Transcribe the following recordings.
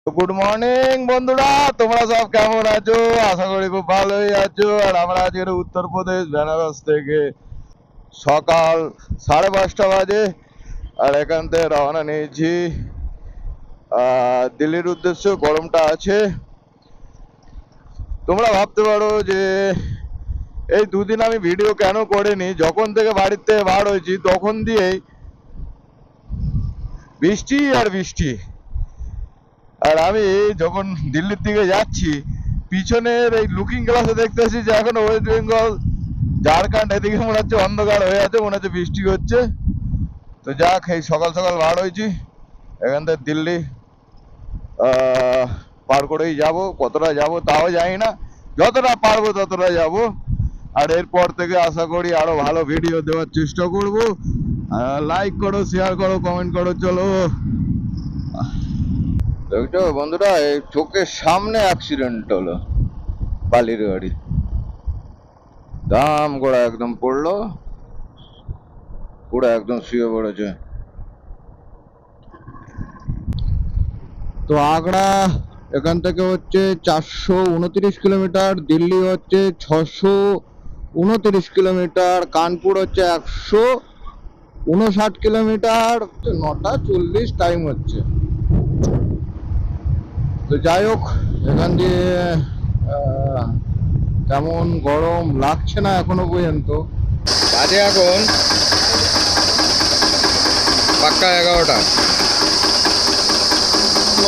Good morning বন্ধুরা, তোমরা সব কেমন আছো? আশা করি খুব ভালোই আছো। আর আমরা আজকে উত্তরপ্রদেশ বেনারস থেকে সকাল 5:30 বাজে, আর এখান থেকে রওনা নিয়েছি দিল্লির উদ্দেশ্যে। গরমটা আছে, তোমরা ভাবতে পারো যে এই দুদিন আমি ভিডিও কেন করিনি। যখন থেকে বাড়ির থেকে বার হয়েছি তখন দিয়েই বৃষ্টি আর বৃষ্টি। আর আমি যখন দিল্লির দিকে যাচ্ছি, পিছনের এই লুকিং গ্লাসে দেখতেছি যে এখন ওয়েস্ট বেঙ্গল, ঝাড়খণ্ড এদিকে মনে হচ্ছে অন্ধকার হয়ে আছে, মনে হচ্ছে বৃষ্টি হচ্ছে। তো যাক, এই সকাল সকাল বার হয়েছি, এখান থেকে দিল্লি পার করেই যাব। কতটা যাব তাও জানি না, যতটা পারবো ততটা যাব। আর এরপর থেকে আশা করি আরো ভালো ভিডিও দেওয়ার চেষ্টা করব। লাইক করো, শেয়ার করো, কমেন্ট করো। চলো। দেখছো বন্ধুরা, এই চোখের সামনে অ্যাক্সিডেন্ট হলো, বালির গাড়ি দাম করে একদম পড়লো, পুরো একদম শুয়ে পড়েছে। তো আগ্রা এখান থেকে হচ্ছে 429 কিলোমিটার, দিল্লি হচ্ছে 629 কিলোমিটার, কানপুর হচ্ছে 159 কিলোমিটার। 9:40 টাইম হচ্ছে। তো যাই হোক, এখান দিয়ে তেমন গরম লাগছে না এখনো পর্যন্ত। বাজে এখন পাক্কা 11টা।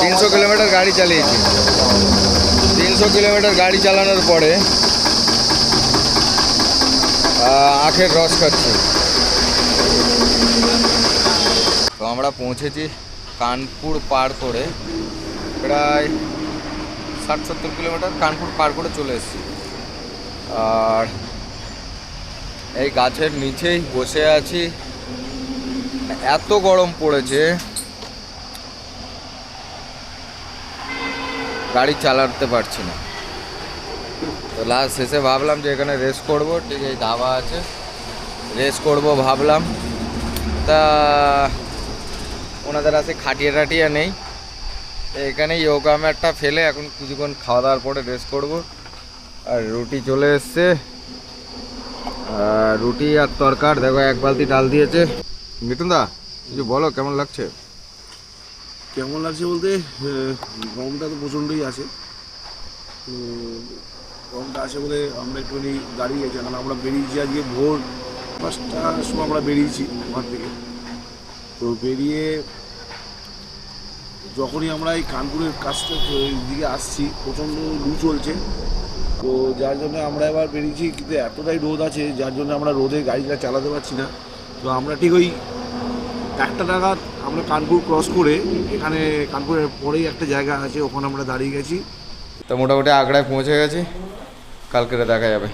300 কিলোমিটার গাড়ি চালিয়েছি। 300 কিলোমিটার গাড়ি চালানোর পরে আখের রস খাচ্ছি। তো আমরা পৌঁছেছি কানপুর পার করে, প্রায় 60-70 কিলোমিটার কানপুর পার করে চলে এসেছি। আর এই গাছের নিচেই বসে আছি, এত গরম পড়েছে গাড়ি চালাতে পারছি না। তো লাস্ট শেষে ভাবলাম যে এখানে রেস্ট করব। ঠিক এই ধাবা আছে, রেস্ট করব ভাবলাম। তা ওনাদের আছে খাটিয়ে টাটিয়ে নেই, এখানে যোগা ম্যাটটা ফেলে এখন কিছুক্ষণ খাওয়া দাওয়ার পরে রেস্ট করব। আর রুটি চলে এসছে, রুটি আর তরকার। দেখো 1 বালতি ডাল দিয়েছে। মিঠুন দা, কিছু বলো, কেমন লাগছে? কেমন লাগছে বলতে, গরমটা তো প্রচণ্ডই আছে। তো গরমটা আছে বলে আমরা একটুখানি দাঁড়িয়ে গেছি, কারণ আমরা বেরিয়েছি আজকে ভোর 5টার সময় আমরা বেরিয়েছি ওখান থেকে। তো বেরিয়ে যখনই আমরা এই কানপুরের কাছটা দিকে আসছি, প্রচণ্ড লু চলছে। তো যার জন্য আমরা এবার বেরিয়েছি, কিন্তু এতটাই রোদ আছে যার জন্য আমরা রোদে গাড়িটা চালাতে পারছি না। তো আমরা ঠিক ওই 1টা নাগাদ আমরা কানপুর ক্রস করে, এখানে কানপুরের পরেই একটা জায়গা আছে, ওখানে আমরা দাঁড়িয়ে গেছি। তো মোটামুটি আগ্রায় পৌঁছে গেছি, কালকে দেখা যাবে।